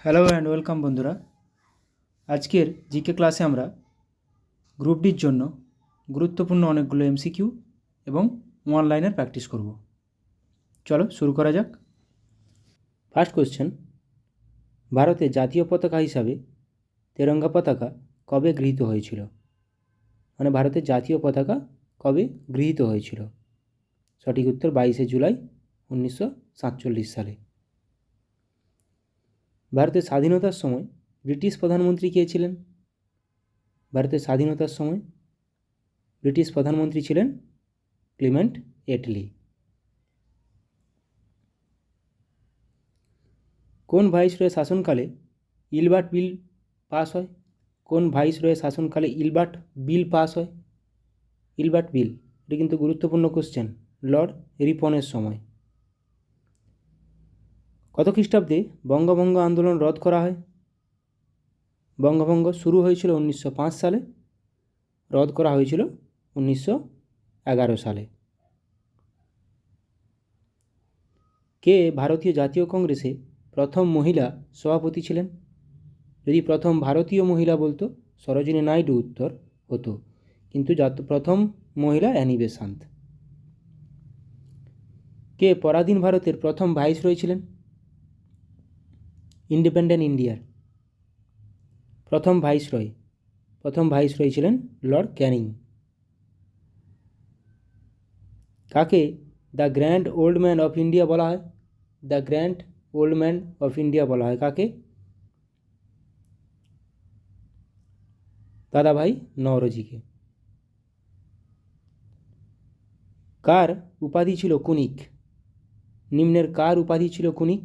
Hello and welcome বন্ধুরা। আজকের GK ক্লাসে আমরা গ্রুপ ডির জন্য গুরুত্বপূর্ণ অনেকগুলো এমসিকিউ এবং ওয়ান লাইনের প্র্যাকটিস করব। চলো শুরু করা যাক। ফার্স্ট কোশ্চেন, ভারতের জাতীয় পতাকা হিসাবে তেরঙ্গা পতাকা কবে গৃহীত হয়েছিল? মানে ভারতের জাতীয় পতাকা কবে গৃহীত হয়েছিল? সঠিক উত্তর 22শে জুলাই 1947 সালে। ভারতের স্বাধীনতার সময় ব্রিটিশ প্রধানমন্ত্রী কে ছিলেন? ভারতের স্বাধীনতার সময় ব্রিটিশ প্রধানমন্ত্রী ছিলেন ক্লিমেন্ট এটলি। কোন ভাইসরয়ের শাসনকালে ইলবার্ট বিল পাস হয়? কোন ভাইসরয়ের শাসনকালে ইলবার্ট বিল পাস হয়? ইলবার্ট বিল, এটা কিন্তু গুরুত্বপূর্ণ কোশ্চেন। লর্ড রিপনের সময়। কত খ্রিস্টাব্দে বঙ্গভঙ্গ আন্দোলন রদ করা হয়? বঙ্গভঙ্গ শুরু হয়েছিল 1905 সালে, রদ করা হয়েছিল 1911 সালে। কে ভারতীয় জাতীয় কংগ্রেসে প্রথম মহিলা সভাপতি ছিলেন? যদি প্রথম ভারতীয় মহিলা বলতো সরোজিনী নাইডু উত্তর হতো, কিন্তু প্রথম মহিলা অ্যানি বেসান্ত। কে পরাধীন ভারতের প্রথম ভাইসরয় ছিলেন? ইন্ডিপেন্ডেন্ট ইন্ডিয়ার প্রথম ভাইসরয় ছিলেন লর্ড ক্যানিং। কাকে the grand old man of India বলা হয়? The grand old man of India বলা হয় কাকে? দাদাভাই নওরোজিকে। কার উপাধি ছিল কুনিক? নিম্নের কার উপাধি ছিল কুনিক?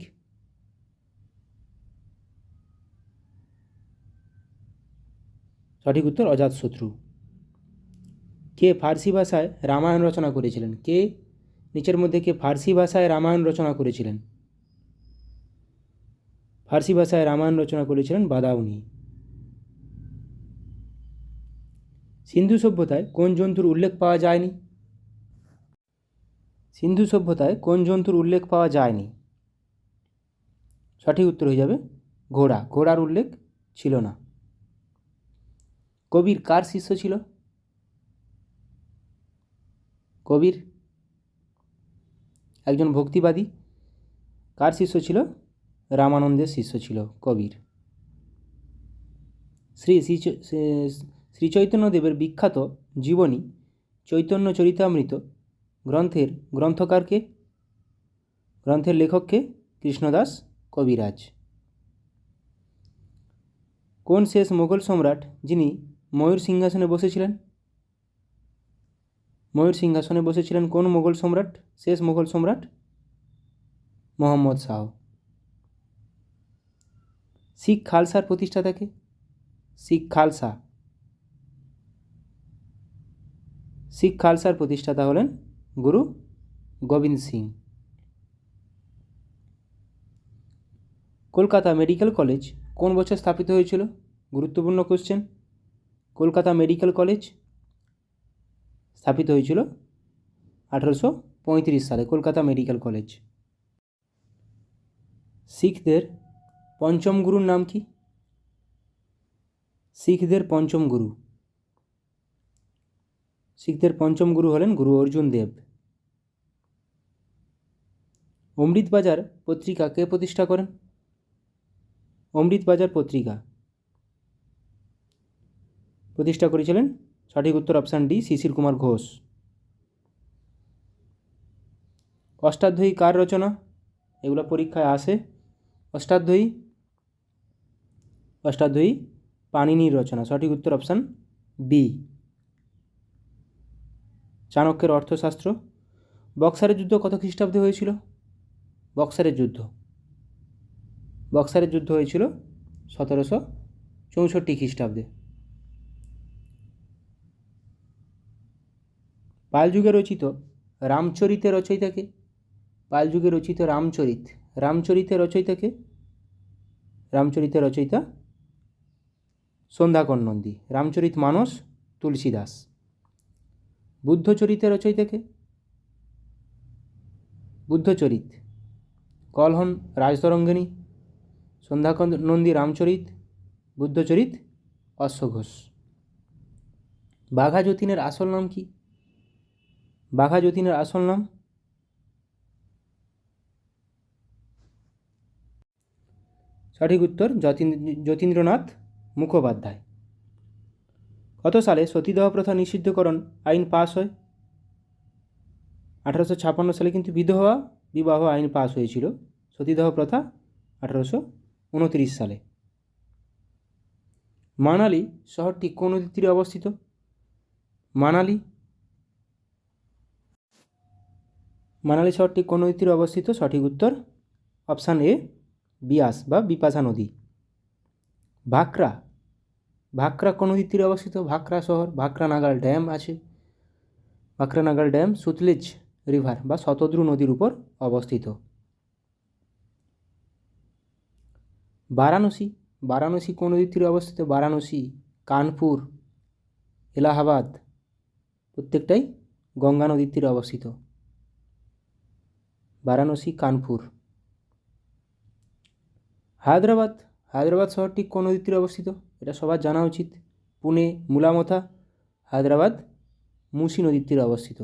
সঠিক উত্তর অজাতশত্রু। কে ফার্সি ভাষায় রামায়ণ রচনা করেছিলেন? কে নিচের মধ্যে কে ফার্সি ভাষায় রামায়ণ রচনা করেছিলেন? ফার্সি ভাষায় রামায়ণ রচনা করেছিলেন বাদাউনি। সিন্ধু সভ্যতায় কোন জন্তুর উল্লেখ পাওয়া যায়নি? সিন্ধু সভ্যতায় কোন জন্তুর উল্লেখ পাওয়া যায়নি? সঠিক উত্তর হয়ে যাবে ঘোড়া। ঘোড়ার উল্লেখ ছিল না। কবির কার শিষ্য ছিল? কবির একজন ভক্তিবাদী। কার শিষ্য ছিল? রামানন্দের শিষ্য ছিল কবির। শ্রী চৈতন্যদেবের বিখ্যাত জীবনী চৈতন্য চরিতামৃত গ্রন্থকারকে? গ্রন্থের লেখককে? কৃষ্ণদাস কবিরাজ। কোন শেষ মোগল সম্রাট যিনি ময়ূর সিংহাসনে বসেছিলেন? ময়ূর সিংহাসনে বসেছিলেন কোন মোগল সম্রাট? শেষ মোগল সম্রাট মোহাম্মদ শাহ। শিখ খালসার প্রতিষ্ঠাতাকে? শিখ খালসার প্রতিষ্ঠাতা হলেন গুরু গোবিন্দ সিং। কলকাতা মেডিকেল কলেজ কোন বছর স্থাপিত হয়েছিল? গুরুত্বপূর্ণ কোশ্চেন। কলকাতা মেডিকেল কলেজ স্থাপিত হয়েছিল 1835 সালে। Kolkata medical college. শিখদের পঞ্চম গুরুর নাম কি? শিখদের পঞ্চম গুরু হলেন গুরু অর্জুন দেব। অমৃতবাজার পত্রিকা কে প্রতিষ্ঠা করেন? অমৃতবাজার পত্রিকা প্রতিষ্ঠা করেছিলেন, সঠিক উত্তর অপশান ডি, শিশির কুমার ঘোষ। অষ্টাধ্যায়ী কার রচনা? এগুলো পরীক্ষায় আসে। অষ্টাধ্যায়ী পাণিনির রচনা, সঠিক উত্তর অপশান বি। চাণক্যের অর্থশাস্ত্র। বক্সারের যুদ্ধ কত খ্রিস্টাব্দে হয়েছিল? বক্সারের যুদ্ধ হয়েছিল 1764 খ্রিস্টাব্দে। পালযুগে রচিত রামচরিতের রচয়িতাকে? পালযুগে রচিত রামচরিতের রচয়িতাকে? রামচরিতের রচয়িতা সন্ধ্যাকর নন্দী। রামচরিত মানস তুলসীদাস। বুদ্ধচরিতের রচয়িতাকে? বুদ্ধচরিত কলহন রাজতরঙ্গিনী। সন্ধ্যানন্দী রামচরিত, বুদ্ধচরিত, অশ্বঘোষ। বাঘা যতীনের আসল নাম কি? বাঘা যতীনের আসল নাম? সঠিক উত্তর যতীন্দ্রনাথ মুখোপাধ্যায়। কত সালে সতীদাহ প্রথা নিষিদ্ধকরণ আইন পাস হয়? 1856 সালে কিন্তু বিধবা বিবাহ আইন পাস হয়েছিল। সতীদাহ প্রথা 1829 সালে। মানালি শহরটি কোন নদীর তীরে অবস্থিত? মানালি শহরটি কোন নদীর তীরে অবস্থিত? সঠিক উত্তর অপশান এ, বিয়াস বা বিপাশা নদী। ভাকরা কোন নদীর তীরে অবস্থিত? ভাকরা শহর, ভাকরা নাগাল ড্যাম আছে। ভাকরা নাগাল ড্যাম সুতলেজ রিভার বা শতদ্রু নদীর উপর অবস্থিত। বারাণসী কোন নদীর তীরে অবস্থিত? বারাণসী, কানপুর, এলাহাবাদ প্রত্যেকটাই গঙ্গা নদীর তীরে অবস্থিত। বারাণসী, কানপুর। হায়দ্রাবাদ শহরটি কোন নদীর তীরে অবস্থিত? এটা সবার জানা উচিত। পুনে, মুলামথা, হায়দ্রাবাদ মুসি নদীর তীরে অবস্থিত।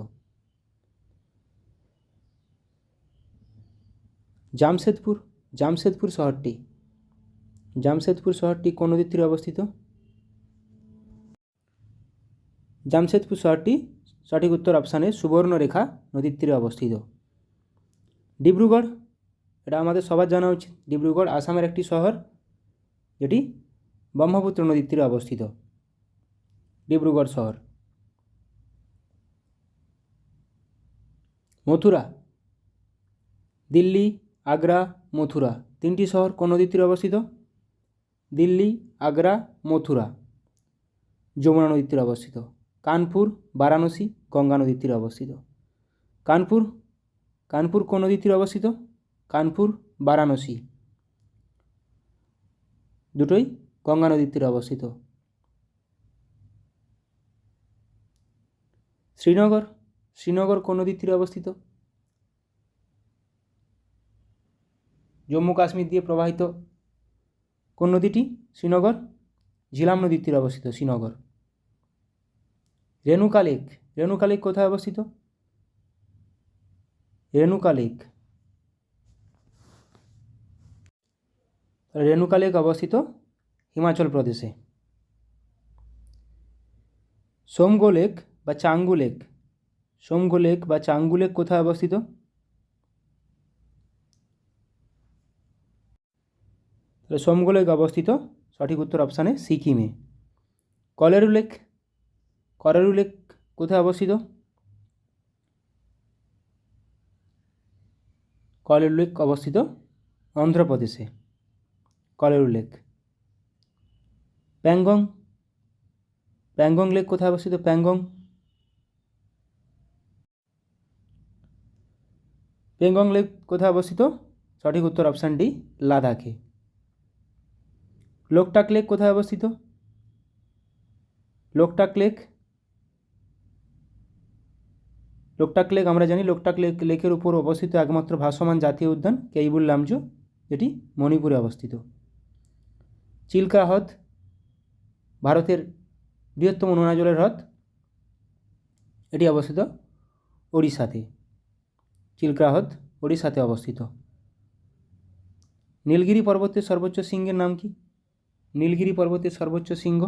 জামশেদপুর শহরটি কোন নদীর তীরে অবস্থিত? জামশেদপুর শহরটি সঠিক উত্তর অপশানে সুবর্ণরেখা নদীর তীরে অবস্থিত। ডিব্রুগড়, এটা আমাদের সবার জানা উচিত। ডিব্রুগড় আসামের একটি শহর, যেটি ব্রহ্মপুত্র নদীর তীরে অবস্থিত। ডিব্রুগড় শহর। মথুরা, দিল্লি, আগ্রা, মথুরা তিনটি শহর কোন নদীর তীরে অবস্থিত? দিল্লি, আগ্রা, মথুরা যমুনা নদীর তীরে অবস্থিত। কানপুর, বারাণসী গঙ্গা নদীর তীরে অবস্থিত। কানপুর কোন নদীর তীরে অবস্থিত? কানপুর, বারাণসী দুটোই গঙ্গা নদীর তীরে অবস্থিত। শ্রীনগর কোন নদীর তীরে অবস্থিত? জম্মু কাশ্মীর দিয়ে প্রবাহিত কোন নদীটি? শ্রীনগর, ঝিলাম নদীর তীরে অবস্থিত শ্রীনগর। রেণুকা লেক কোথায় অবস্থিত? রেণুকা লেক অবস্থিত হিমাচল প্রদেশে। সোমগো লেক বা চাঙ্গু লেক কোথায় অবস্থিত? সোমগো লেক অবস্থিত সঠিক উত্তর অপশানে সিকিমে। কলেরু লেক কোথায় অবস্থিত? কলেরু লেক অবস্থিত অন্ধ্রপ্রদেশে। কলেরু লেক। প্যাংগং লেক কোথায় অবস্থিত? প্যাংগং লেক কোথায় অবস্থিত? সঠিক উত্তর অপশান ডি, লাদাখে। লোকটাক লেক কোথায় অবস্থিত? লোকটাক লেক আমরা জানি লোকটাক লেকের উপর অবস্থিত একমাত্র ভাসমান জাতীয় উদ্যান কেইবুল লামজো, যেটি মণিপুরে অবস্থিত। চিল্কা হ্রদ ভারতের বৃহত্তম নোনা জলের হ্রদ, এটি অবস্থিত ওড়িশাতে। চিল্কা হ্রদ ওড়িশাতে অবস্থিত। নীলগিরি পর্বতের সর্বোচ্চ শৃঙ্গের নাম কি? নীলগিরি পর্বতের সর্বোচ্চ শৃঙ্গ?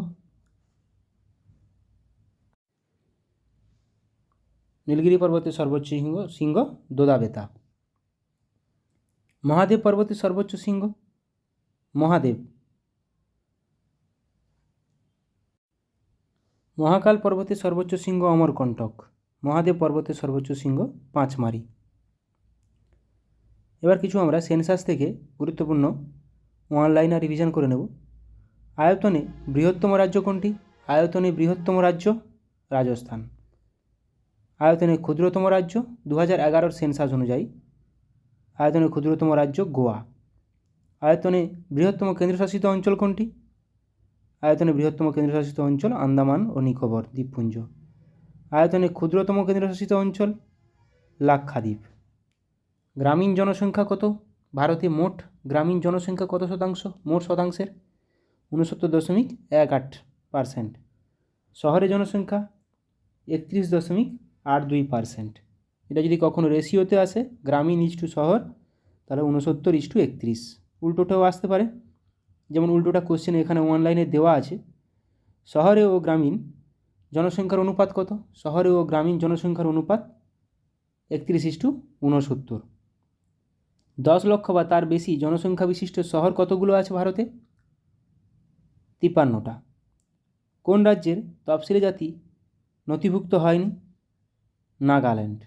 নীলগিরি পর্বতের সর্বোচ্চ শৃঙ্গ দোদাবেতা। মহাদেব পর্বতের সর্বোচ্চ শৃঙ্গ? মহাকাল পর্বতের সর্বোচ্চ শৃঙ্গ অমরকণ্টক। মহাদেব পর্বতের সর্বোচ্চ শৃঙ্গ পাঁচমারি। এবার কিছু আমরা সেন্সাস থেকে গুরুত্বপূর্ণ অনলাইনে রিভিশন করে নেব। আয়তনে বৃহত্তম রাজ্য কোনটি? আয়তনে বৃহত্তম রাজ্য রাজস্থান। আয়তনে ক্ষুদ্রতম রাজ্য 2011 সেন্সাস অনুযায়ী আয়তনে ক্ষুদ্রতম রাজ্য গোয়া। আয়তনে বৃহত্তম কেন্দ্রশাসিত অঞ্চল কোনটি? আয়তনে বৃহত্তম কেন্দ্রশাসিত অঞ্চল আন্দামান ও নিকোবর দ্বীপপুঞ্জ। আয়তনে ক্ষুদ্রতম কেন্দ্রশাসিত অঞ্চল লাক্ষাদ্বীপ। গ্রামীণ জনসংখ্যা কত? ভারতে মোট গ্রামীণ জনসংখ্যা কত শতাংশ? মোট শতাংশের 69.18%। শহরে জনসংখ্যা 31.82%। এটা যদি কখনো রেশিওতে আসে, গ্রামীণ ইস্টু শহর, তাহলে 69:31। উল্টোটাও আসতে পারে, যেমন উল্টোটা কোশ্চেন এখানে অনলাইনে দেওয়া আছে। শহরে ও গ্রামীণ জনসংখ্যার অনুপাত কত? শহরে ও গ্রামীণ জনসংখ্যার অনুপাত 31:69। 10 লক্ষ বা তার বেশি জনসংখ্যা বিশিষ্ট শহর কতগুলো আছে ভারতে? 53টা। কোন রাজ্যের তফসিলি জাতি নথিভুক্ত হয়নি? নাগাল্যান্ড।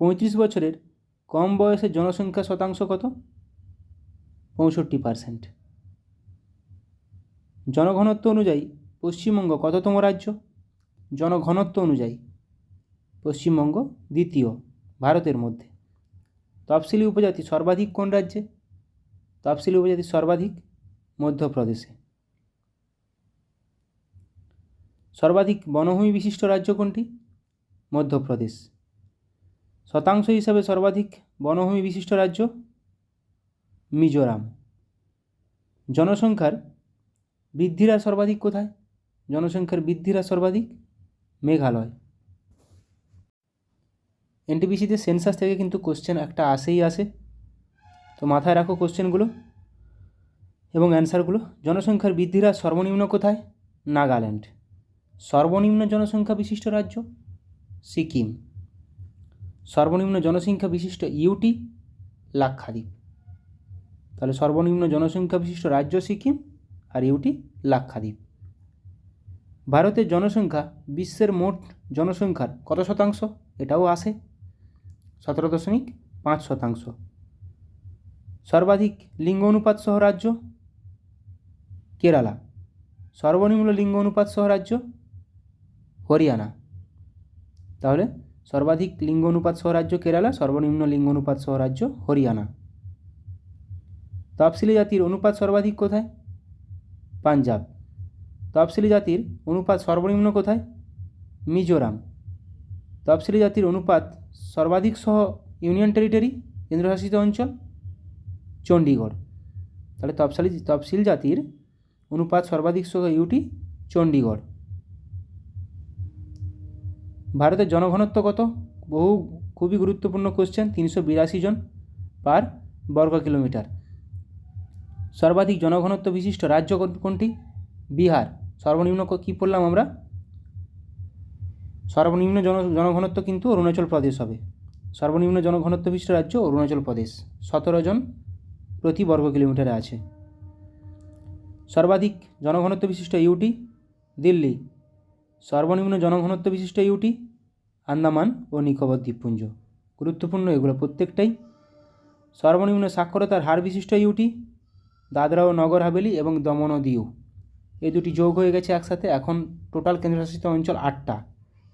35 বছরের কম বয়সের জনসংখ্যা শতাংশ কত? 65%। জনঘনত্ব অনুযায়ী পশ্চিমবঙ্গ কততম রাজ্য? জনঘনত্ব অনুযায়ী পশ্চিমবঙ্গ দ্বিতীয় ভারতের মধ্যে। তফসিলি উপজাতি সর্বাধিক কোন রাজ্যে? তফসিলি উপজাতি সর্বাধিক মধ্যপ্রদেশে। সর্বাধিক বনভূমি বিশিষ্ট রাজ্য কোনটি? মধ্যপ্রদেশ। শতাংশ হিসাবে সর্বাধিক বনভূমি বিশিষ্ট রাজ্য মিজোরাম। জনসংখ্যার বৃদ্ধির হার সর্বাধিক কোথায়? জনসংখ্যার বৃদ্ধির হার সর্বাধিক মেঘালয়। এনটিপিসিতে সেন্সাস থেকে কিন্তু কোশ্চেন একটা আসে, তো মাথায় রাখো কোশ্চেনগুলো এবং অ্যান্সারগুলো। জনসংখ্যার বৃদ্ধির হার সর্বনিম্ন কোথায়? নাগাল্যান্ড। সর্বনিম্ন জনসংখ্যা বিশিষ্ট রাজ্য সিকিম। সর্বনিম্ন জনসংখ্যা বিশিষ্ট ইউটি লাক্ষাদ্বীপ। তাহলে সর্বনিম্ন জনসংখ্যা বিশিষ্ট রাজ্য সিকিম আর ইউটি লাক্ষাদ্বীপ। ভারতের জনসংখ্যা বিশ্বের মোট জনসংখ্যার কত শতাংশ? এটাও আসে, 17.5%। সর্বাধিক লিঙ্গ অনুপাত সহ রাজ্য কেরালা। সর্বনিম্ন লিঙ্গ অনুপাত সহ রাজ্য হরিয়ানা। তাহলে সর্বাধিক লিঙ্গ অনুপাত সহ রাজ্য কেরালা, সর্বনিম্ন লিঙ্গ অনুপাত সহ রাজ্য হরিয়ানা। তফসিলি জাতির অনুপাত সর্বাধিক কোথায়? পাঞ্জাব। তফসিলি জাতির অনুপাত সর্বনিম্ন কোথায়? মিজোরাম। তফসিলি জাতির অনুপাত সর্বাধিক সহ ইউনিয়ন টেরিটরি কেন্দ্রশাসিত অঞ্চল চণ্ডীগড়। তাহলে তফসিল জাতির অনুপাত সর্বাধিক সহ ইউটি চণ্ডীগড়। ভারতের জনঘনত্ব কত? খুবই গুরুত্বপূর্ণ কোশ্চেন। 382 জন পার বর্গ কিলোমিটার। সর্বাধিক জনঘনত্ব বিশিষ্ট রাজ্য কোনটি? বিহার। সর্বনিম্ন কী পড়লাম আমরা? সর্বনিম্ন জনঘনত্ব কিন্তু অরুণাচল প্রদেশ হবে। সর্বনিম্ন জনঘনত্ব বিশিষ্ট রাজ্য অরুণাচল প্রদেশ, 17 জন প্রতি বর্গ কিলোমিটারে আছে। সর্বাধিক জনঘনত্ব বিশিষ্ট ইউটি দিল্লি। সর্বনিম্ন জনঘনত্ব বিশিষ্ট ইউটি আন্দামান ও নিকোবর দ্বীপপুঞ্জ। গুরুত্বপূর্ণ এগুলো প্রত্যেকটাই। সর্বনিম্ন সাক্ষরতার হার বিশিষ্ট ইউটি দাদরা ও নগর হাভেলি এবং দমন ও দিউ। এই দুটি যোগ হয়ে গেছে একসাথে, এখন টোটাল কেন্দ্রশাসিত অঞ্চল 8টা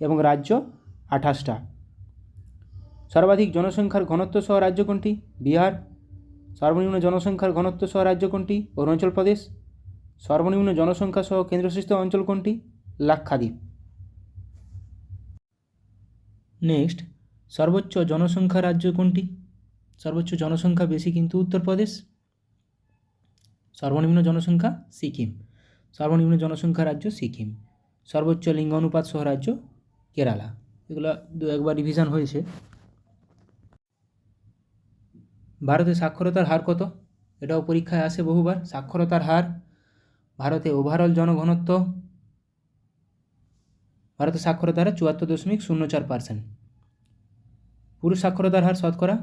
এবং রাজ্য 28টা। সর্বাধিক জনসংখ্যার ঘনত্ব সহ রাজ্য কোনটি? বিহার। সর্বনিম্ন জনসংখ্যার ঘনত্ব সহ রাজ্য কোনটি? অরুণাচল প্রদেশ। সর্বনিম্ন জনসংখ্যা সহ কেন্দ্রশাসিত অঞ্চল কোনটি? লাক্ষাদ্বীপ। নেক্সট, সর্বোচ্চ জনসংখ্যা রাজ্য কোনটি? সর্বোচ্চ জনসংখ্যা বেশি কিন্তু উত্তরপ্রদেশ। সর্বনিম্ন জনসংখ্যা সিকিম। সর্বনিম্ন জনসংখ্যা রাজ্য সিকিম। সর্বোচ্চ লিঙ্গ অনুপাত সহ রাজ্য কেরালা। এগুলো একবার রিভিশন হয়েছে। ভারতে সাক্ষরতার হার কত? এটাও পরীক্ষায় আসে বহুবার। সাক্ষরতার হার ভারতে ওভারঅল জনঘনত্ব, ভারতের সাক্ষরতার হার 74.04%। পুরুষ সাক্ষরতার হার শতকরা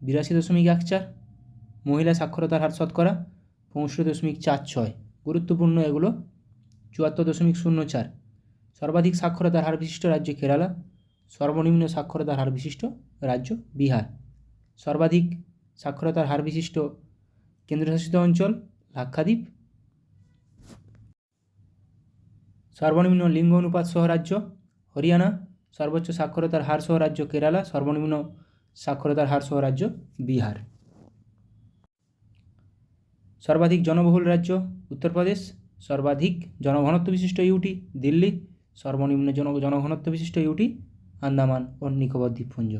82.14। মহিলা সাক্ষরতার হার শতকরা 65.46। গুরুত্বপূর্ণ এগুলো। 74.04। সর্বাধিক সাক্ষরতার হার বিশিষ্ট রাজ্য কেরালা। সর্বনিম্ন সাক্ষরতার হার বিশিষ্ট রাজ্য বিহার। সর্বাধিক সাক্ষরতার হার বিশিষ্ট কেন্দ্রশাসিত অঞ্চল লাক্ষাদ্বীপ। সর্বনিম্ন লিঙ্গ অনুপাত সহ রাজ্য হরিয়ানা। সর্বোচ্চ সাক্ষরতার হার সহ রাজ্য কেরালা। সর্বনিম্ন সাক্ষরতার হার সহ রাজ্য বিহার। সর্বাধিক জনবহুল রাজ্য উত্তরপ্রদেশ। সর্বাধিক জনঘনত্ব বিশিষ্ট ইউটি দিল্লি। সর্বনিম্ন জনঘনত্ব বিশিষ্ট ইউটি আন্দামান ও নিকোবর দ্বীপপুঞ্জ।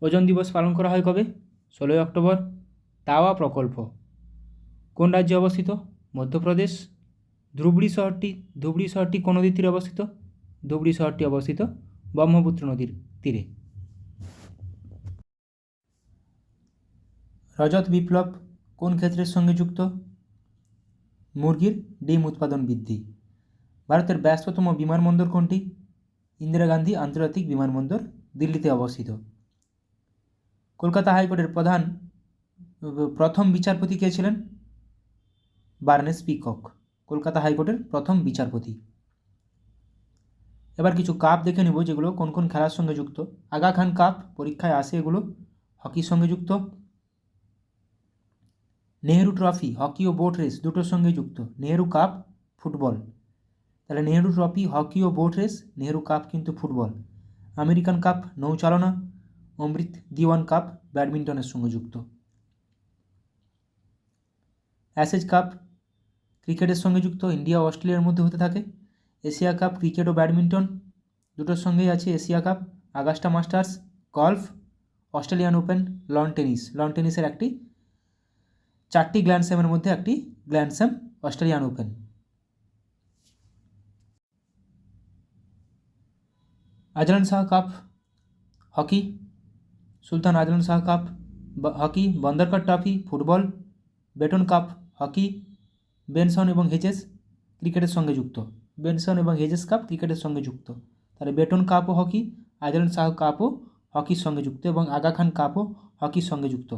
ওজন দিবস পালন করা হয় কবে? 16ই অক্টোবর। তাওয়া প্রকল্প কোন রাজ্যে অবস্থিত? মধ্যপ্রদেশ। ধুবড়ি শহরটি কোন নদীর তীরে অবস্থিত? ধুবড়ি শহরটি অবস্থিত ব্রহ্মপুত্র নদীর তীরে। রজত বিপ্লব কোন ক্ষেত্রের সঙ্গে যুক্ত? মুরগির ডিম উৎপাদন বৃদ্ধি। ভারতের ব্যস্ততম বিমানবন্দর কোনটি? ইন্দিরা গান্ধী আন্তর্জাতিক বিমানবন্দর দিল্লিতে অবস্থিত। কলকাতা হাইকোর্টের প্রথম বিচারপতি কে ছিলেন? বার্নেস পিকক, কলকাতা হাইকোর্টের প্রথম বিচারপতি। এবার কিছু কাপ দেখে নেব যেগুলো কোন কোন খেলার সঙ্গে যুক্ত। আগা খান কাপ পরীক্ষায় আসে, এগুলো হকির সঙ্গে যুক্ত। নেহেরু ট্রফি হকি ও বোট রেস দুটোর সঙ্গে যুক্ত। নেহেরু কাপ ফুটবল, তাহলে নেহেরু ট্রফি হকি ও বোট রেস, নেহেরু কাপ কিন্তু ফুটবল। আমেরিকান কাপ নৌচালনা, অমৃত দিওয়ান কাপ ব্যাডমিন্টনের সঙ্গে যুক্ত। অ্যাশেজ কাপ ক্রিকেটের সঙ্গে যুক্ত, ইন্ডিয়া ও অস্ট্রেলিয়ার মধ্যে হতে থাকে। এশিয়া কাপ ক্রিকেট ও ব্যাডমিন্টন দুটোর সঙ্গেই আছে। Asia cup, Augusta Masters golf, Australian Open lawn tennis. Lawn টেনিসের একটি 4টি গ্র্যান্ড স্ল্যামের মধ্যে একটি grand slam Australian Open. Azlan Shah cup hockey, Sultan Azlan Shah cup hockey. Bandodkar trophy football, Beighton cup hockey. Benson এবং হেজেস ক্রিকেটের সঙ্গে যুক্ত। বেনসন এবং হেজেস কাপ ক্রিকেটের সঙ্গে যুক্ত। তাহলে বেটন কাপও হকি, আজলান শাহ কাপও হকির সঙ্গে যুক্ত এবং আগা খান কাপও হকির সঙ্গে যুক্ত।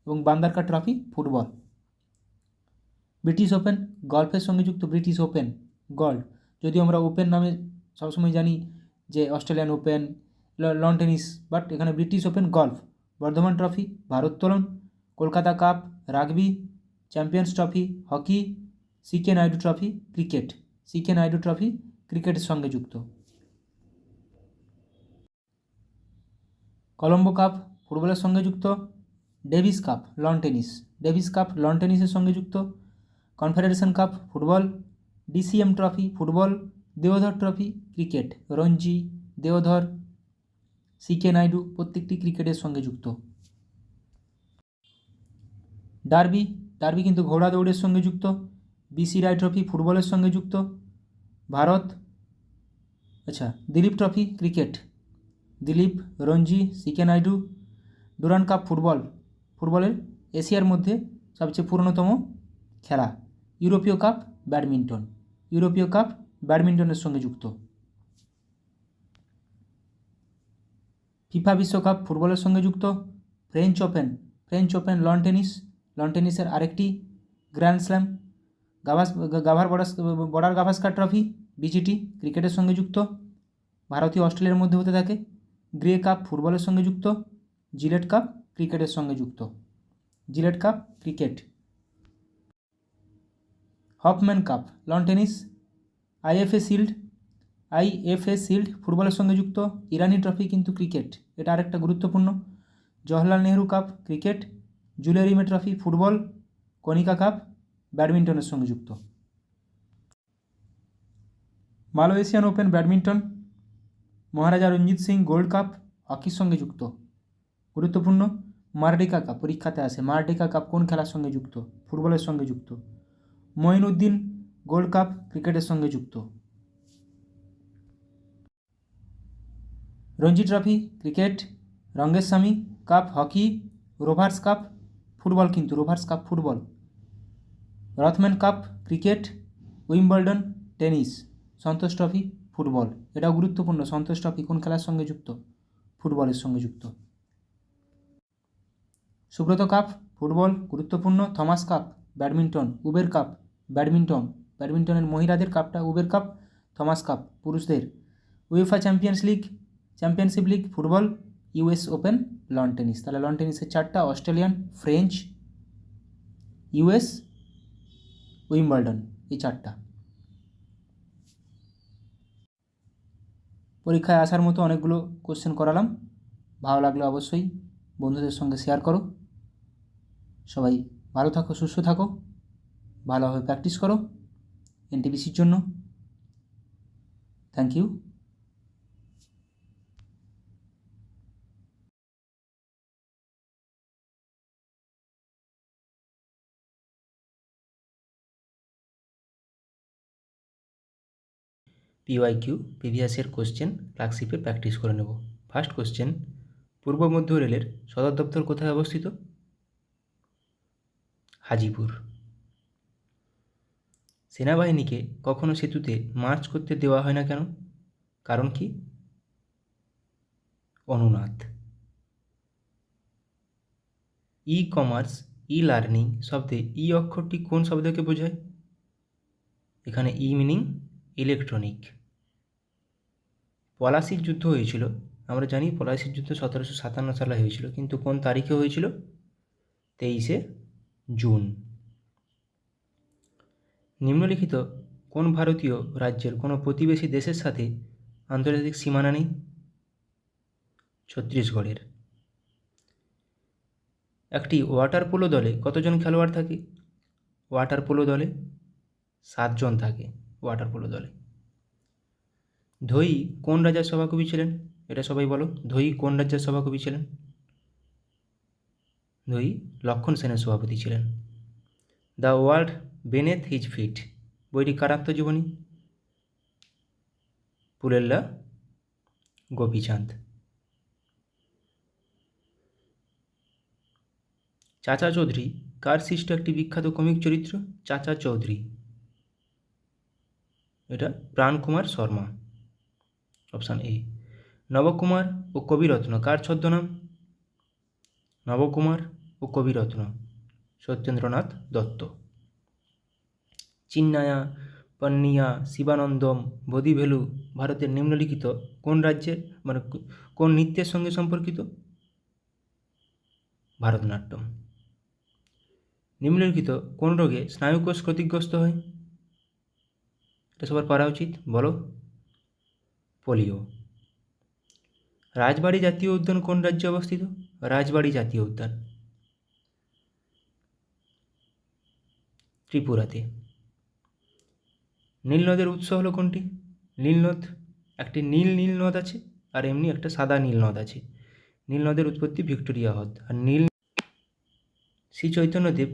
এবং বান্দারকার ট্রফি ফুটবল। ব্রিটিশ ওপেন গল্ফের সঙ্গে যুক্ত। ব্রিটিশ ওপেন গল্ফ, যদিও আমরা ওপেন নামে সবসময় জানি যে Australian Open, lawn tennis, but এখানে British Open golf. Bardhaman trophy ভারোত্তোলন, Kolkata cup rugby, champions trophy hockey, C K Naidu trophy cricket. C K Naidu trophy ক্রিকেটের সঙ্গে যুক্ত। কলম্বো কাপ ফুটবলের সঙ্গে যুক্ত। Davis cup lawn tennis, Davis cup lawn টেনিসের সঙ্গে যুক্ত। Confederation cup football, DCM trophy football, Deodhar trophy cricket. Ranji, Deodhar, C K Naidu প্রত্যেকটি ক্রিকেটের সঙ্গে যুক্ত। ডার্বি, ডার্বি কিন্তু ঘোড়া দৌড়ের সঙ্গে যুক্ত। বিসি রায় ট্রফি ফুটবলের সঙ্গে যুক্ত। Bharat, Duleep trophy cricket, Duleep, Ranji, C K Naidu. Durand cup football, ফুটবলের এশিয়ার মধ্যে সবচেয়ে পুরনোতম খেলা। ইউরোপীয় কাপ ব্যাডমিন্টন, ইউরোপীয় কাপ ব্যাডমিন্টনের সঙ্গে যুক্ত। ফিফা বিশ্বকাপ ফুটবলের সঙ্গে যুক্ত। French Open, French Open lawn tennis, lawn টেনিসের আরেকটি grand slam. Border Gavaskar trophy BGT ক্রিকেটের সঙ্গে যুক্ত। ভারতীয় অস্ট্রেলিয়ার মধ্যে হতে থাকে। গ্রে কাপ ফুটবলের সঙ্গে যুক্ত। জিলেট কাপ ক্রিকেটের সঙ্গে যুক্ত। Gillette cup cricket. Hoffman cup lawn tennis. IFA shield ফুটবলের সঙ্গে যুক্ত। ইরানি ট্রফি কিন্তু ক্রিকেট, এটা আরেকটা গুরুত্বপূর্ণ। Jawaharlal Nehru cup cricket. Jules Rimet trophy football. Konica cup ব্যাডমিন্টনের সঙ্গে যুক্ত। Malaysian Open badminton. Maharaja Ranjit Singh gold cup হকির সঙ্গে যুক্ত, গুরুত্বপূর্ণ। মার্ডিকা কাপ পরীক্ষাতে আসে। মার্ডিকা কাপ কোন খেলার সঙ্গে যুক্ত? ফুটবলের সঙ্গে যুক্ত। মঈনুদ্দিন গোল্ড কাপ ক্রিকেটের সঙ্গে যুক্ত। Ranji trophy cricket. Rangaswamy cup hockey. Rovers cup football, কিন্তু Rovers cup football. Rothman cup cricket. Wimbledon tennis. Santosh trophy football, এটাও গুরুত্বপূর্ণ। সন্তোষ ট্রফি কোন খেলার সঙ্গে যুক্ত? ফুটবলের সঙ্গে যুক্ত। সুব্রত কাপ ফুটবল, গুরুত্বপূর্ণ। Thomas cup badminton. Uber cup badminton, ব্যাডমিন্টনের মহিলাদের কাপটা উবের কাপ। থমাস কাপ পুরুষদের। UEFA championship league football. US Open lawn tennis. তাহলে লন টেনিসের 4টা, অস্ট্রেলিয়ান, ফ্রেঞ্চ, ইউএস, উইম্বলডন, এই 4টা। পরীক্ষায় আসার মতো অনেকগুলো কোশ্চেন করালাম। ভালো লাগলে অবশ্যই বন্ধুদের সঙ্গে শেয়ার করো। সবাই ভালো থাকো, সুস্থ থাকো, ভালোভাবে প্র্যাকটিস করো এনটিপিসির জন্য। Thank you. PYQ previous year question ক্লার্কশিপে প্র্যাকটিস করে নেব। ফার্স্ট কোশ্চেন, পূর্ব মধ্য রেলের সদর দপ্তর কোথায় অবস্থিত? হাজিপুর। সেনাবাহিনীকে কখনো সেতুতে মার্চ করতে দেওয়া হয় না কেন? কারণ কি? অনুনাদ। ই কমার্স, ই লার্নিং শব্দে ই অক্ষরটি কোন শব্দকে বোঝায়? এখানে ই মিনিং ইলেকট্রনিক। পলাশির যুদ্ধ হয়েছিল, আমরা জানি পলাশির যুদ্ধ 1757 সালে হয়েছিল, কিন্তু কোন তারিখে হয়েছিল? 23শে জুন। নিম্নলিখিত কোন ভারতীয় রাজ্যের কোনো প্রতিবেশী দেশের সাথে আন্তর্জাতিক সীমানা নেই? ছত্তিশগড়ের। একটি ওয়াটার পোলো দলে কতজন খেলোয়াড় থাকে? ওয়াটার পোলো দলে 7 জন থাকে। ওয়াটার পোলো দলে। ধোই কোন রাজার সভাকবি ছিলেন? এটা সবাই বলো, ধোই কোন রাজ্যের সভাকবি ছিলেন? ধোই লক্ষণ সেনের সভাপতি ছিলেন। দ্য ওয়ার্ল্ড বেনেথ হিজ ফিট বইটি কার আত্মজীবনী? পুলেল্লা গোপীচাঁদ। চাচা চৌধুরী কার সৃষ্ট একটি বিখ্যাত কমিক চরিত্র? চাচা চৌধুরী, এটা প্রাণকুমার শর্মা। Option A. নবকুমার ও কবিরত্ন কার ছদ্মনাম? নবকুমার ও কবিরত্ন সত্যেন্দ্রনাথ দত্ত। চিন্নায়া, পন্নিয়া, শিবানন্দম, বোধিভেলু ভারতের নিম্নলিখিত কোন রাজ্যের কোন নৃত্যের সঙ্গে সম্পর্কিত? ভারতনাট্যম। নিম্নলিখিত কোন রোগে স্নায়ুকোষ ক্ষতিগ্রস্ত হয়? এটা সবার পারা উচিত, বলো। পোলিও। রাজবাড়ী জাতীয় উদ্যান কোন রাজ্যে অবস্থিত? রাজবাড়ী জাতীয় উদ্যান ত্রিপুরাতে। নীলনদের উৎস হলো কোনটি? নীলনদ, একটি নীল নদ আছে আর এমনি একটা সাদা নীল নদ আছে। নীলনদের উৎপত্তি ভিক্টোরিয়া হ্রদ। আর শ্রী চৈতন্যদেব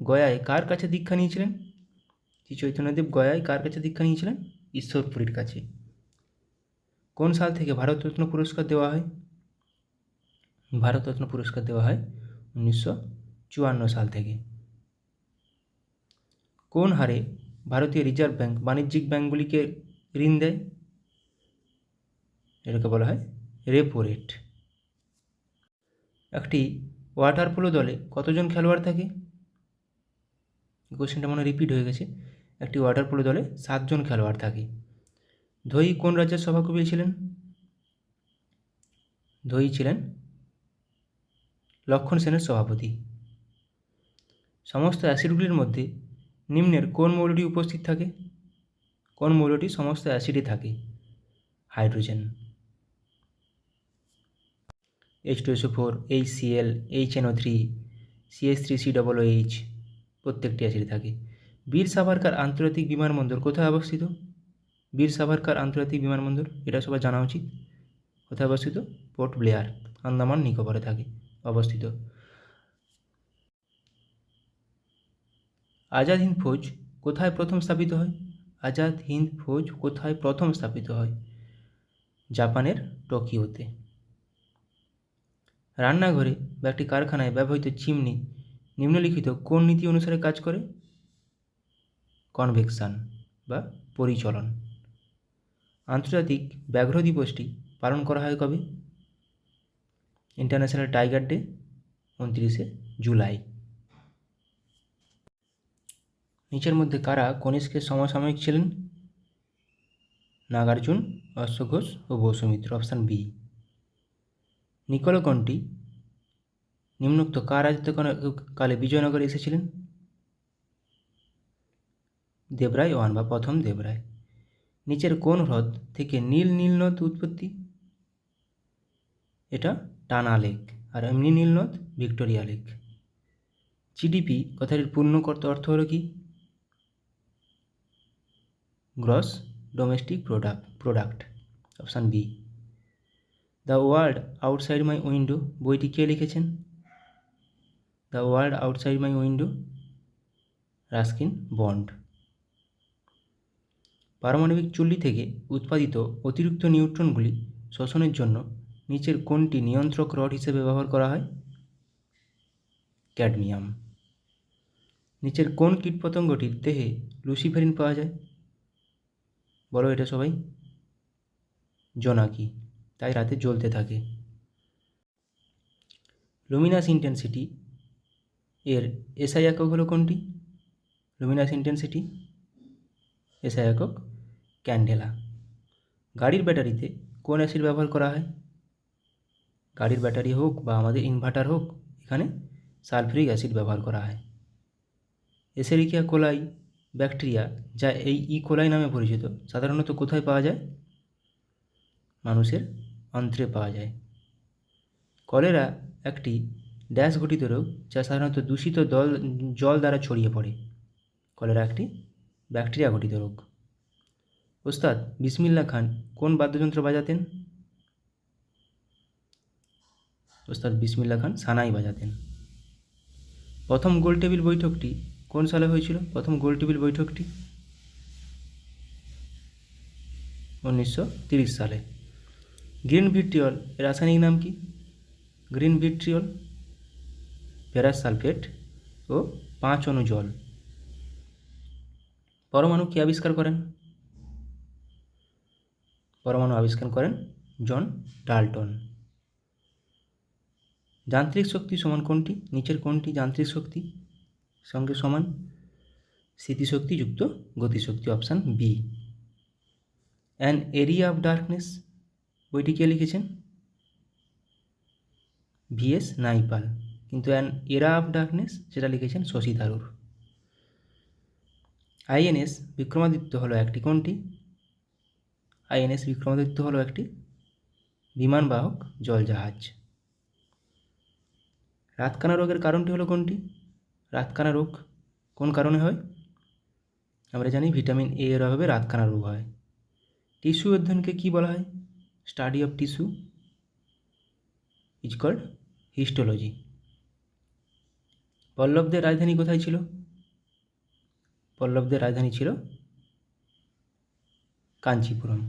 গয়ায় কার কাছে দীক্ষা নিয়েছিলেন? শ্রী চৈতন্যদেব গয়ায় কার কাছে দীক্ষা নিয়েছিলেন? ঈশ্বরপুরীর কাছে। কোন সাল থেকে ভারতরত্ন পুরস্কার দেওয়া হয়? ভারতরত্ন পুরস্কার দেওয়া হয় 1954 সাল থেকে। কোন হারে ভারতীয় রিজার্ভ ব্যাঙ্ক বাণিজ্যিক ব্যাঙ্কগুলিকে ঋণ দেয়? এটাকে বলা হয় রেপো রেট। একটি ওয়াটার পোলো দলে কতজন খেলোয়াড় থাকে? কোশ্চেনটা মনে রিপিট হয়ে গেছে। একটি ওয়াটার পোলো দলে 7 জন খেলোয়াড় থাকে। ধোই কোন রাজ্যের সভাকবি ছিলেন? ধোই ছিলেন লক্ষণ সেনের সভাপতি। সমস্ত অ্যাসিডগুলির মধ্যে নিম্নের কোন মৌলটি উপস্থিত থাকে? কোন মৌলটি সমস্ত অ্যাসিডে থাকে? Hydrogen. H2SO4, HCl, HNO3, CH3COOH প্রত্যেকটি অ্যাসিডে থাকে। বীর সাভারকার আন্তর্জাতিক বিমানবন্দর কোথায় অবস্থিত? বীর সাভারকার আন্তর্জাতিক বিমানবন্দর, এটা সবার জানা উচিত। কোথায় অবস্থিত? পোর্ট ব্লেয়ার, আন্দামান নিকোবরে থাকে অবস্থিত। আজাদ হিন্দ ফৌজ কোথায় প্রথম স্থাপিত হয়? আজাদ হিন্দ ফৌজ কোথায় প্রথম স্থাপিত হয়? জাপানের টোকিওতে। রান্নাঘরে বা একটি কারখানায় ব্যবহৃত চিমনি নিম্নলিখিত কোন নীতি অনুসারে কাজ করে? কনভেকশন বা পরিচলন। আন্তর্জাতিক ব্যাঘ্র দিবসটি পালন করা হয় কবে? ইন্টারন্যাশনাল টাইগার ডে 29শে জুলাই। নিচের মধ্যে কারা কনিষ্কের সমসাময়িক ছিলেন? নাগার্জুন, অশ্বঘোষ ও বসুমিত্র। Option B. নিকলকণ্ঠী নিম্নোক্ত কার রাজত্বকালে বিজয়নগরে এসেছিলেন? দেবরায় ওয়ান বা প্রথম দেবরায়। নিচের কোন হ্রদ থেকে নীলনদ উৎপত্তি? এটা টানা লেক। আর এমনি নীলনদ ভিক্টোরিয়া লেক। জিডিপি কথাটির পূর্ণ অর্থ হলো কি? Gross domestic product. Option B. The world outside my window বইটি কে লিখেছেন? The world outside my window Ruskin Bond. পারমাণবিক চুল্লি থেকে উৎপাদিত অতিরিক্ত নিউট্রনগুলি শোষণের জন্য নিচের কোনটি নিয়ন্ত্রক রড হিসেবে ব্যবহার করা হয়? ক্যাডমিয়াম। নিচের কোন কীটপতঙ্গটির দেহে লুসিফেরিন পাওয়া যায়? বলো এটা সবাই। জোনাকি, তাই রাতে জ্বলতে থাকে। লুমিনাস ইন্টেন্সিটি এর এসআই একক হলো কোনটি? লুমিনাস ইন্টেন্সিটি এসআই একক ক্যান্ডেলা। গাড়ির ব্যাটারিতে কোন অ্যাসিড ব্যবহার করা হয়? গাড়ির ব্যাটারি হোক বা আমাদের ইনভার্টার হোক, এখানে সালফিউরিক অ্যাসিড ব্যবহার করা হয়। এসেরিকিয়া কোলাই ব্যাকটেরিয়া, যা এই কোলাই নামে পরিচিত, সাধারণত কোথায় পাওয়া যায়? মানুষের অন্ত্রে পাওয়া যায়। কলেরা একটি ড্যাশ ঘটিত রোগ, যা সাধারণত দূষিত জল দ্বারা ছড়িয়ে পড়ে। কলেরা একটি ব্যাকটেরিয়া ঘটিত রোগ। ওস্তাদ বিসমিল্লাহ খান কোন বাদ্যযন্ত্র বাজাতেন? ওস্তাদ বিসমিল্লাহ খান সানাই বাজাতেন। প্রথম গোলটেবিল বৈঠকটি কোন সালে হয়েছিল? প্রথম গোলটেবিল বৈঠকটি 1930 সালে। গ্রিন ভিট্রিয়ল এর রাসায়নিক নাম কি? গ্রিন ভিট্রিয়ল ফেরাস সালফেট ও 5 অণু জল। পরমাণু কে আবিষ্কার করেন? পরমাণু আবিষ্কার করেন জন ডাল্টন। যান্ত্রিক শক্তি সমান কোনটি? নিচের কোনটি যান্ত্রিক শক্তি সঙ্গে সমান? স্থিতিশক্তি যুক্ত গতিশক্তি, option B. An area of darkness বইটি কে লিখেছেন? VS Naipaul. কিন্তু অ্যান এরা অফ ডার্কনেস সেটা লিখেছেন শশী থারুর। আইএনএস বিক্রমাদিত্য হলো একটি কোনটি? আইএনএস বিক্রমাদিত্য হলো একটি বিমানবাহক জলজাহাজ। রাতকানা রোগের কারণটি হলো কোনটি? রাতকানা রোগ কোন কারণে হয়? আমরা জানি ভিটামিন এ এর অভাবে রাতকানা রোগ হয়। টিস্যু অধ্যয়নকে কী বলা হয়? Study of tissue is called histology. পল্লবদের রাজধানী কোথায় ছিল? পল্লবদের রাজধানী ছিল কাঞ্চিপুরম।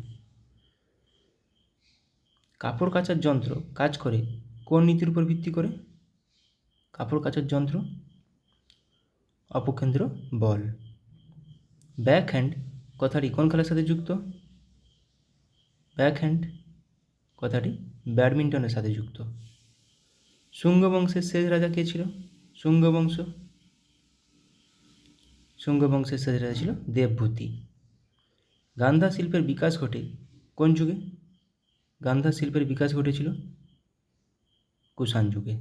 কাপড় কাচার যন্ত্র কাজ করে কোন নীতির উপর ভিত্তি করে? কাপড় কাচার যন্ত্র অপকেন্দ্র বল। ব্যাক হ্যান্ড কথাটি কোন খেলার সাথে যুক্ত? ব্যাক হ্যান্ড কথাটি ব্যাডমিন্টনের সাথে যুক্ত। শুঙ্গ বংশের শেষ রাজা কে ছিল? শুঙ্গ বংশের শেষ রাজা ছিল দেবভূতি। গান্ধা শিল্পের বিকাশ ঘটে কোন যুগে? গান্ধা শিল্পের বিকাশ ঘটেছিল কুষাণ যুগে।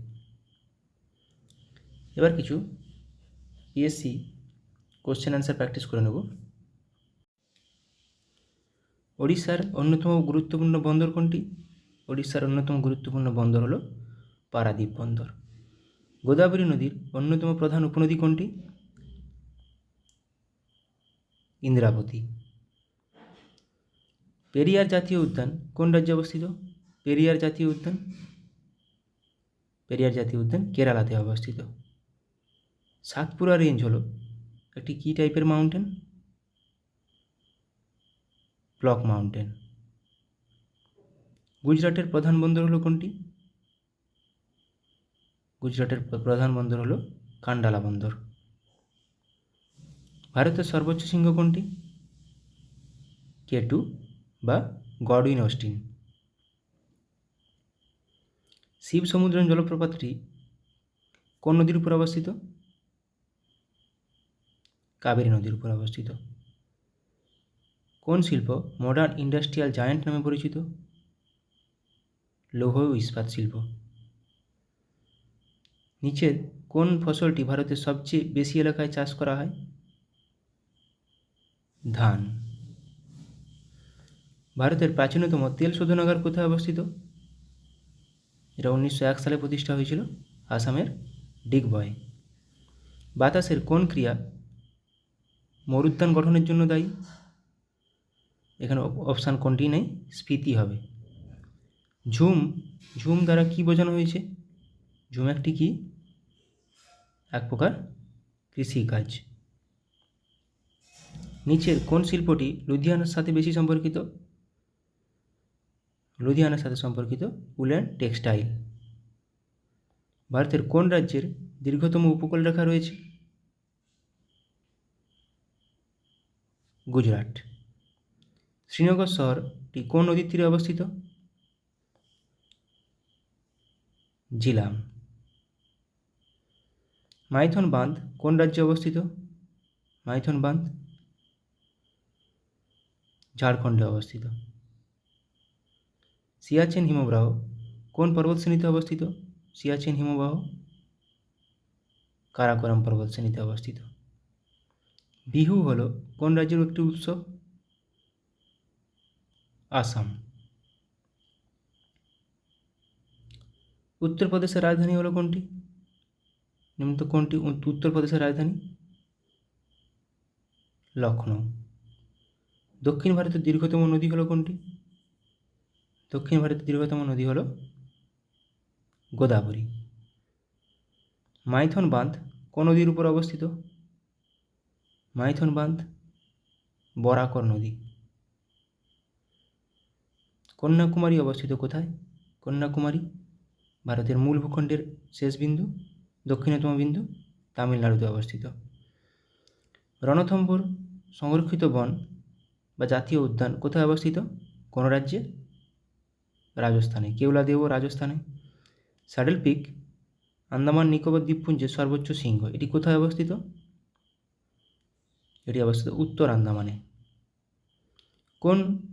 এবার কিছু পিএসসি কোশ্চেন অ্যান্সার প্র্যাকটিস করে নেব। ওড়িশার অন্যতম গুরুত্বপূর্ণ বন্দর কোনটি? ওড়িশার অন্যতম গুরুত্বপূর্ণ বন্দর হলো পারাদ্বীপ বন্দর। গোদাবরী নদীর অন্যতম প্রধান উপনদী কোনটি? ইন্দ্রাবতী। পেরিয়ার জাতীয় উদ্যান কোন রাজ্যে অবস্থিত? পেরিয়ার জাতীয় উদ্যান কেরালাতে অবস্থিত। সাতপুরা রেঞ্জ হলো একটি কী টাইপের মাউন্টেন? Block mountain. গুজরাটের প্রধান বন্দর হলো কোনটি? গুজরাটের প্রধান বন্দর হলো কান্ডালা বন্দর। ভারতের সর্বোচ্চ শৃঙ্গ কোনটি? K2 বা গডউইন অস্টিন। শিব সমুদ্রম জলপ্রপাতটি কোন নদীর উপর অবস্থিত? কাবেরী নদীর উপর অবস্থিত। কোন শিল্প মডার্ন ইন্ডাস্ট্রিয়াল জায়ান্ট নামে পরিচিত? লৌহ ও ইস্পাত শিল্প। নিচের কোন ফসলটি ভারতের সবচেয়ে বেশি এলাকায় চাষ করা হয়? ধান। ভারতের প্রাচীনতম তেল শোধনাগার কোথায় অবস্থিত? এটা 1901 সালে প্রতিষ্ঠা হয়েছিল আসামের ডিগবয়। বাতাসের কোন ক্রিয়া মরুদ্যান গঠনের জন্য দায়ী? এখানে অপশান কোনটি নেই, স্ফীতি হবে। ঝুম দ্বারা কি বোঝানো হয়েছে? ঝুম একটি কি? এক প্রকার কৃষিকাজ। নিচের কোন শিল্পটি লুধিয়ানার সাথে বেশি সম্পর্কিত? লুধিয়ানার সাথে সম্পর্কিত উল অ্যান্ড টেক্সটাইল। ভারতের কোন রাজ্যের দীর্ঘতম উপকূলরেখা রয়েছে? গুজরাট। শ্রীনগর শহরটি কোন নদীর তীরে অবস্থিত? জিলাম। মাইথন বাঁধ কোন রাজ্যে অবস্থিত? মাইথন বাঁধ ঝাড়খণ্ডে অবস্থিত। সিয়াচেন হিমবাহ কোন পর্বতশ্রেণীতে অবস্থিত? সিয়াচেন হিমবাহ কারাকোরাম পর্বতশ্রেণীতে অবস্থিত। বিহু হল কোন রাজ্যের একটি উৎসব? আসাম। উত্তরপ্রদেশের রাজধানী হলো কোনটি? নিম্নত কোনটি উত্তরপ্রদেশের রাজধানী? লখনৌ। দক্ষিণ ভারতের দীর্ঘতম নদী হলো কোনটি? দক্ষিণ ভারতের দীর্ঘতম নদী হলো গোদাবরী। মাইথন বাঁধ কোন নদীর উপর অবস্থিত? মাইথন বাঁধ বরাকর নদী। কন্যাকুমারী অবস্থিত কোথায়? কন্যাকুমারী ভারতের মূল ভূখণ্ডের শেষ বিন্দু, দক্ষিণতম বিন্দু, তামিলনাড়ুতে অবস্থিত। রণথম্ভোর সংরক্ষিত বন বা জাতীয় উদ্যান কোথায় অবস্থিত? কোন রাজ্যে? রাজস্থানে। কেওলাদেও রাজস্থানে। স্যাডেল পিক আন্দামান নিকোবর দ্বীপপুঞ্জের সর্বোচ্চ শৃঙ্গ, এটি কোথায় অবস্থিত? এটি অবস্থিত উত্তর আন্দামানে।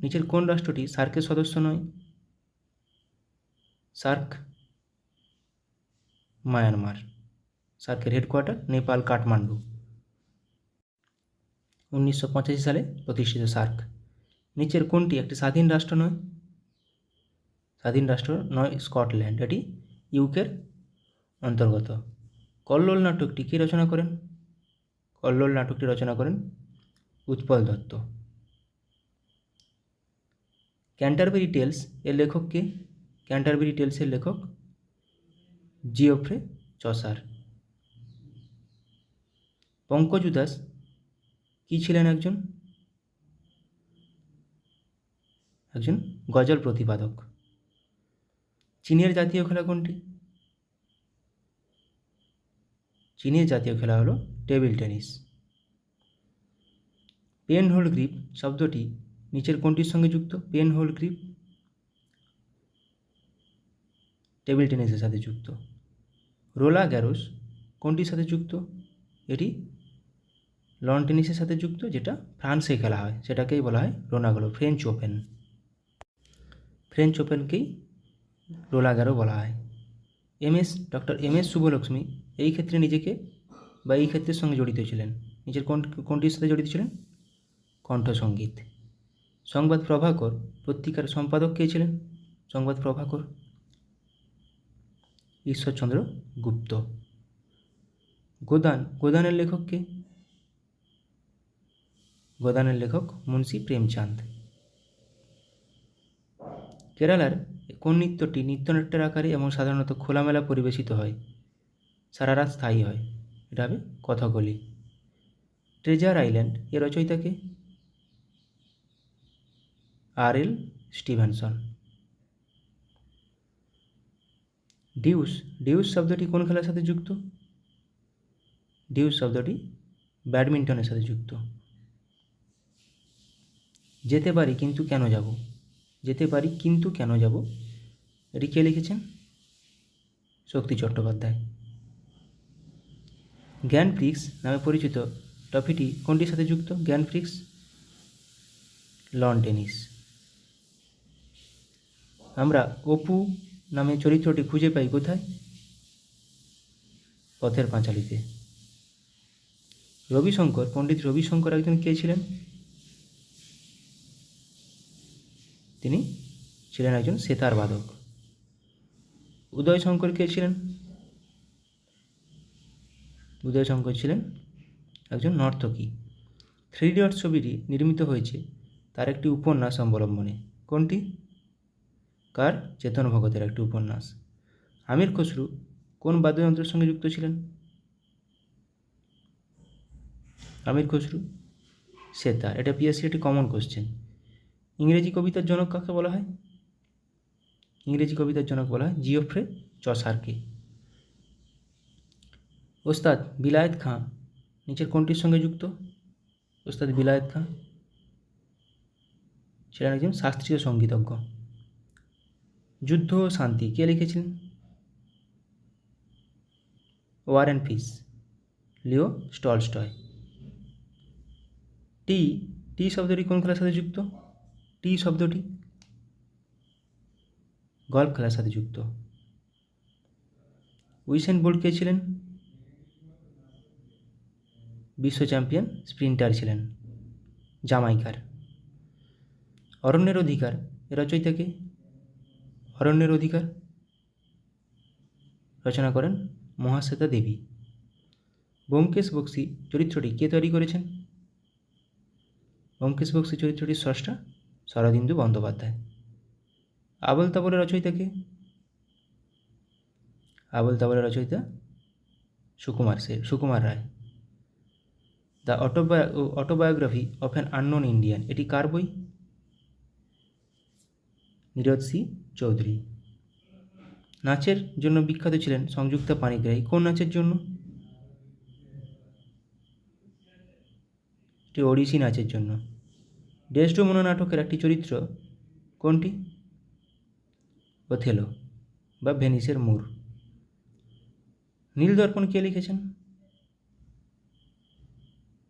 নিচের কোন রাষ্ট্রটি সার্কের সদস্য নয়? SAARC Myanmar. সার্কের হেডকোয়ার্টার নেপাল কাঠমান্ডু। 1985 সালে প্রতিষ্ঠিত সার্ক। নিচের কোনটি একটি স্বাধীন রাষ্ট্র নয়? স্বাধীন রাষ্ট্র নয় স্কটল্যান্ড, এটি ইউকের অন্তর্গত। কল্লোল নাটকটি কে রচনা করেন? কল্লোল নাটকটি রচনা করেন উৎপল দত্ত। ক্যান্টারবেরি টেলস এর লেখক কে? ক্যান্টারবেরি টেলসের লেখক জিওফ্রে চসার। পঙ্কজ উদাস কি ছিলেন? একজন গজল প্রতিপাদক। চীনের জাতীয় খেলা কোনটি? চীনের জাতীয় খেলা হলো table tennis. Pen hole grip শব্দটি নিচের কোনটির সঙ্গে যুক্ত? পেন হোল গ্রিপ টেবিল টেনিসের সাথে যুক্ত। রোলা গ্যারোস কোনটির সাথে যুক্ত? এটি লন টেনিসের সাথে যুক্ত, যেটা ফ্রান্সে খেলা হয়, সেটাকেই বলা হয় রোনাগলো, ফ্রেঞ্চ ওপেন। ফ্রেঞ্চ ওপেনকেই রোলা গ্যারো বলা হয়। ডক্টর এম এস শুভলক্ষ্মী এই ক্ষেত্রে নিজেকে বা এই ক্ষেত্রের সঙ্গে জড়িত ছিলেন। নিজের কোনটির সাথে জড়িত ছিলেন? কণ্ঠসঙ্গীত। সংবাদ প্রভাকর পত্রিকার সম্পাদক কে ছিলেন? সংবাদ প্রভাকর ঈশ্বরচন্দ্র গুপ্ত। গোদানের লেখক কে? গোদানের লেখক মুন্সি প্রেমচাঁদ। কেরালার কোন নৃত্যটি নৃত্যনাট্যের আকারে এবং সাধারণত খোলামেলা পরিবেশিত হয়, সারা রাত স্থায়ী হয়? এটা হবে কথাকলি। ট্রেজার আইল্যান্ড এর রচয়িতা কে? আর.এল. স্টিভেনসন। ডিউস শব্দটি কোন খেলার সাথে যুক্ত? ডিউস শব্দটি ব্যাডমিন্টনের সাথে যুক্ত। যেতে পারি কিন্তু কেন যাব? যেতে পারি কিন্তু কেন যাব, এটি কে লিখেছেন? শক্তি চট্টোপাধ্যায়। গ্র্যান্ড প্রিক্স নামে পরিচিত ট্রফিটি কোনটির সাথে যুক্ত? Grand Prix loan tennis. আমরা অপু নামে চরিত্রটি খুঁজে পাই কোথায়? পথের পাঁচালীতে। পণ্ডিত রবিশঙ্কর একজন কে ছিলেন? তিনি ছিলেন একজন সেতার বাদক। উদয়শঙ্কর কে ছিলেন? উদয়শঙ্কর ছিলেন একজন নর্তকী। 3 ইডিয়টস ছবিটি নির্মিত হয়েছে তার একটি উপন্যাস অবলম্বনে। কোনটি? কার? চেতন ভগতের একটি উপন্যাস। আমির খসরু কোন বাদ্যযন্ত্রের সঙ্গে যুক্ত ছিলেন? আমির খসরু সেতার। এটা পিএসসি একটি কমন কোশ্চেন। ইংরেজি কবিতার জনক কাকে বলা হয়? ইংরেজি কবিতার জনক বলা হয় জিওফ্রে চসারকে। ওস্তাদ বিলায়েত খাঁ নিচের কোনটির সঙ্গে যুক্ত? ওস্তাদ বিলায়েত খাঁ ছিলেন একজন শাস্ত্রীয় সঙ্গীতজ্ঞ। যুদ্ধ ও শান্তি কে লিখেছিলেন? War and peace, Leo Tolstoy. T T শব্দটি কোন খেলার সাথে যুক্ত? টি শব্দটি গল্ফ খেলার সাথে যুক্ত। উইসেন বোল্ট কে ছিলেন? বিশ্ব চ্যাম্পিয়ন স্প্রিন্টার ছিলেন, জামাইকার। অরণ্যের অধিকার এর রচয়িতা কে? অরণ্যের অধিকার রচনা করেন মহাশ্বেতা দেবী। ব্যোমকেশ বক্সী চরিত্রটি কে তৈরি করেছেন? ব্যোমকেশ বক্সী চরিত্রটির স্রষ্টা শরদিন্দু বন্দ্যোপাধ্যায়। আবোল তাবোলের রচয়িতা কে? আবোল তাবোলের রচয়িতা Sukumar Ray. The autobiography of an unknown Indian এটি কার বই? নীরদ সি চৌধুরী। নাচের জন্য বিখ্যাত ছিলেন সংযুক্তা পাণিগ্রাহী। কোন নাচের জন্য? এটি ওড়িশি নাচের জন্য। ডেসডেমোনা নাটকের একটি চরিত্র কোনটি? ওথেলো বা ভেনিসের মূর। নীলদর্পণ কে লিখেছেন?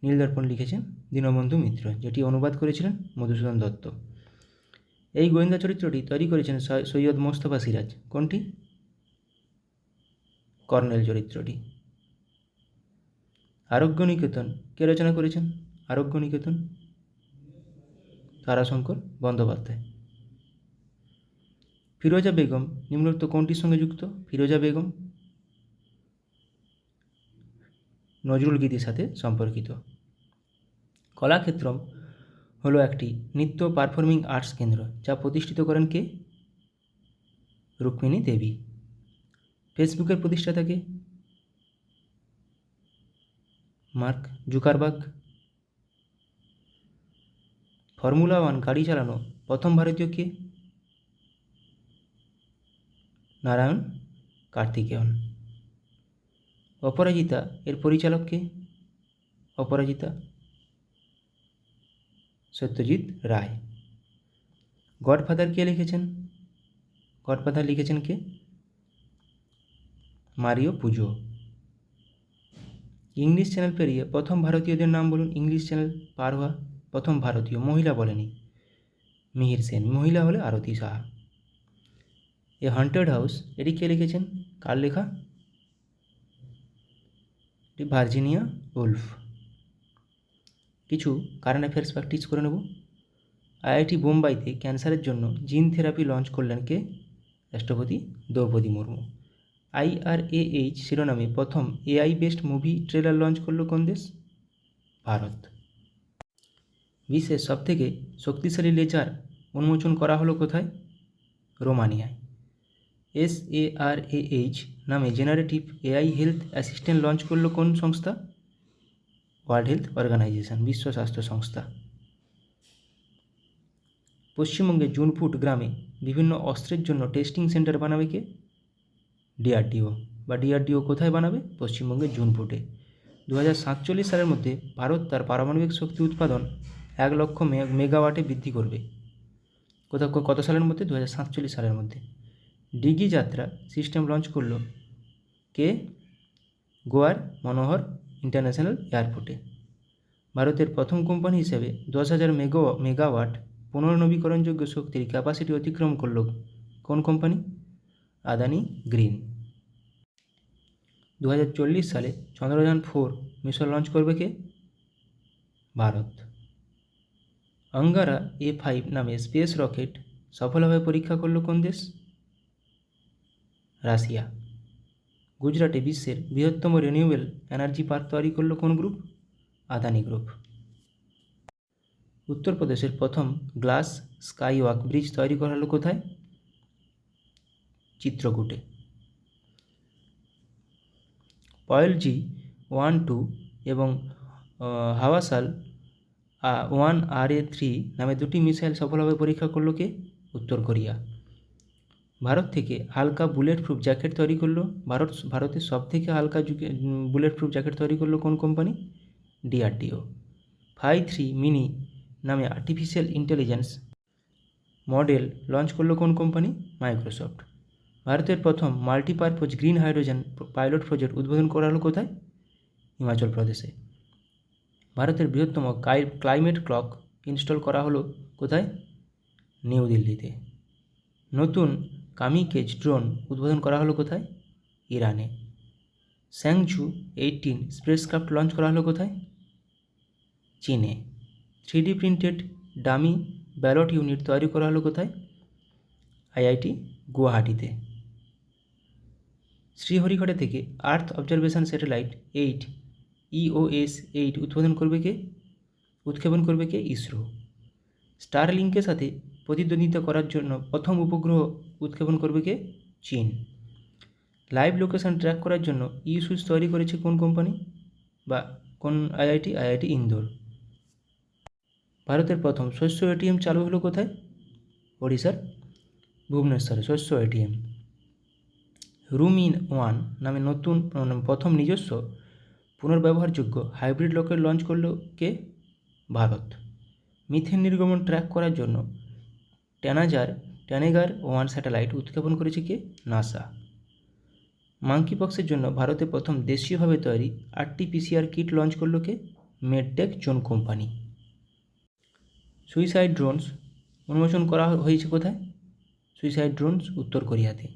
নীলদর্পণ লিখেছেন দীনবন্ধু মিত্র, যেটি অনুবাদ করেছিলেন মধুসূদন দত্ত। এই গোয়েন্দা চরিত্রটি তৈরি করেছেন সৈয়দ মোস্তফা সিরাজ। কোনটি? কর্নেল চরিত্রটি। আরোগ্য নিকেতন কে রচনা করেছেন? আরোগ্য নিকেতন তারাশঙ্কর বন্দ্যোপাধ্যায়। ফিরোজা বেগম নিম্নোক্ত কোনটির সঙ্গে যুক্ত? ফিরোজা বেগম নজরুল গীতির সাথে সম্পর্কিত। কলাক্ষেত্রম হলো একটি নৃত্য পারফর্মিং আর্টস কেন্দ্র যা প্রতিষ্ঠিত করেন কে? রুক্মিণী দেবী। ফেসবুকের প্রতিষ্ঠাতা কে? Mark Zuckerberg. ফর্মুলা 1 গাড়ি চালানো প্রথম ভারতীয় কে? নারায়ণ কার্তিকেয়ন। অপরাজিতা এর পরিচালক কে? অপরাজিতা সত্যজিৎ রায়। গডফাদার কে লিখেছেন? গডফাদার লিখেছেন কে? মারিও পুজো। ইংলিশ চ্যানেল পেরিয়ে প্রথম ভারতীয়দের নাম বলুন। ইংলিশ চ্যানেল পার হওয়া প্রথম ভারতীয়, মহিলা বলেনি, মিহির সেন। মহিলা হলে আরতি সাহা। এ হন্টেড হাউস এটি কে লিখেছেন? কার লেখা? এটি ভার্জিনিয়া উলফ। কিছু কারেন্ট অ্যাফেয়ার্স প্র্যাকটিস করে নেব। আইআইটি বোম্বাইতে ক্যান্সারের জন্য জিন থেরাপি লঞ্চ করলেন কে? রাষ্ট্রপতি দ্রৌপদী মুর্মু। IRAH শিরোনামে প্রথম AI based movie trailer launch করলো কোন দেশ? ভারত। বিশ্বের সবথেকে শক্তিশালী লেজার উন্মোচন করা হলো কোথায়? রোমানিয়ায়। SARAH নামে generative AI health assistant launch করলো কোন সংস্থা? ওয়ার্ল্ড হেলথ অর্গানাইজেশন, বিশ্ব স্বাস্থ্য সংস্থা। পশ্চিমবঙ্গের জুনপুট গ্রামে বিভিন্ন অস্ত্রের জন্য টেস্টিং সেন্টার বানাবে কে? DRDO। বা DRDO কোথায় বানাবে? পশ্চিমবঙ্গের জুনপুটে। 2047 সালের মধ্যে ভারত তার পারমাণবিক শক্তি উৎপাদন 1 লক্ষ মেগাওয়াটে বৃদ্ধি করবে। কত সালের মধ্যে? 2047 সালের মধ্যে। ডিগি যাত্রা সিস্টেম লঞ্চ করলো কে? গোয়ার মনোহর ইন্টারন্যাশনাল এয়ারপোর্টে। ভারতের প্রথম কোম্পানি হিসেবে 10,000 মেগাওয়াট পুনর্নবীকরণযোগ্য শক্তির ক্যাপাসিটি অতিক্রম করল কোন কোম্পানি? আদানি গ্রিন। 2040 সালে চন্দ্রযান-4 মিশন লঞ্চ করবে কে? ভারত। অঙ্গারা A5 নামে স্পেস রকেট সফলভাবে পরীক্ষা করল কোন দেশ? রাশিয়া। গুজরাটে বিশ্বের বৃহত্তম রিনিউয়েবল এনার্জি পার্ক তৈরি করল কোন গ্রুপ? আদানি গ্রুপ। উত্তরপ্রদেশের প্রথম গ্লাস স্কাইওয়াক ব্রিজ তৈরি করা হলো কোথায়? চিত্রকূটে। পয়েল G1-2 এবং হাওয়াসাল 1RA3 নামে দুটি মিসাইল সফলভাবে পরীক্ষা করলো কে? উত্তর কোরিয়া। ভারত থেকে হালকা বুলেট প্রুফ জ্যাকেট তৈরি করলো ভারতের সবথেকে হালকা বুলেট প্রুফ জ্যাকেট তৈরি করলো কোন কোম্পানি? DRDO। 5-3 মিনি নামে আর্টিফিশিয়াল ইন্টেলিজেন্স মডেল লঞ্চ করলো কোন কোম্পানি? মাইক্রোসফট। ভারতের প্রথম multipurpose green hydrogen pilot project উদ্বোধন করা হলো কোথায়? হিমাচল প্রদেশে। ভারতের বৃহত্তম ক্লাইমেট ক্লক ইনস্টল করা হলো কোথায়? নিউ দিল্লিতে। নতুন কামিকেজ ড্রোন উদ্বোধন করা হলো কোথায়? ইরানে। স্যাংঝু 18 স্পেসক্রাফট লঞ্চ করা হলো কোথায়? চীনে। 3D printed dummy ballot unit তৈরি করা হলো কোথায়? IIT গুয়াহাটিতে। শ্রীহরিকোটা থেকে আর্থ অবজারভেশন স্যাটেলাইট 8 EOS-8 উৎক্ষেপণ করবে কে? ইসরো। স্টারলিংকের সাথে প্রতিদ্বন্দ্বিতা করার জন্য প্রথম উপগ্রহ উৎক্ষেপণ করবে কে? চীন। লাইভ লোকেশন ট্র্যাক করার জন্য সুইচ তৈরি করেছে কোন কোম্পানি বা কোন IIT ইন্দোর। ভারতের প্রথম শস্য ATM চালু হলো কোথায়? ওড়িশার ভুবনেশ্বরে শস্য ATM। রুম-ইন-1 নামে প্রথম নিজস্ব পুনর্ব্যবহারযোগ্য হাইব্রিড রকেট লঞ্চ করলো কে? ভারত। মিথেন নির্গমন ট্র্যাক করার জন্য ট্যানেগার-1 স্যাটেলাইট উৎক্ষেপণ করেছে কে? নাসা। মাঙ্কিপক্সের জন্য ভারতে প্রথম দেশীয়ভাবে তৈরি RT-PCR কিট লঞ্চ করলো কে? Medtech zone company. Suicide drones উন্মোচন করা হয়েছে কোথায়? সুইসাইড ড্রোনস উত্তর কোরিয়াতে।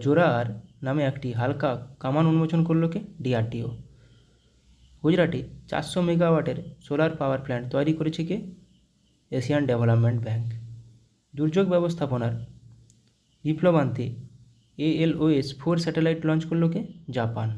জোরার নামে একটি হালকা কামান উন্মোচন করলো কে? DRDO। গুজরাটে 400 মেগাওয়াটের সোলার পাওয়ার প্ল্যান্ট তৈরি করেছে কে? Asian development bank. দুর্যোগ ব্যবস্থাপনার বিপ্লব আনতে ALOS-4 স্যাটেলাইট লঞ্চ করলো কে? জাপান।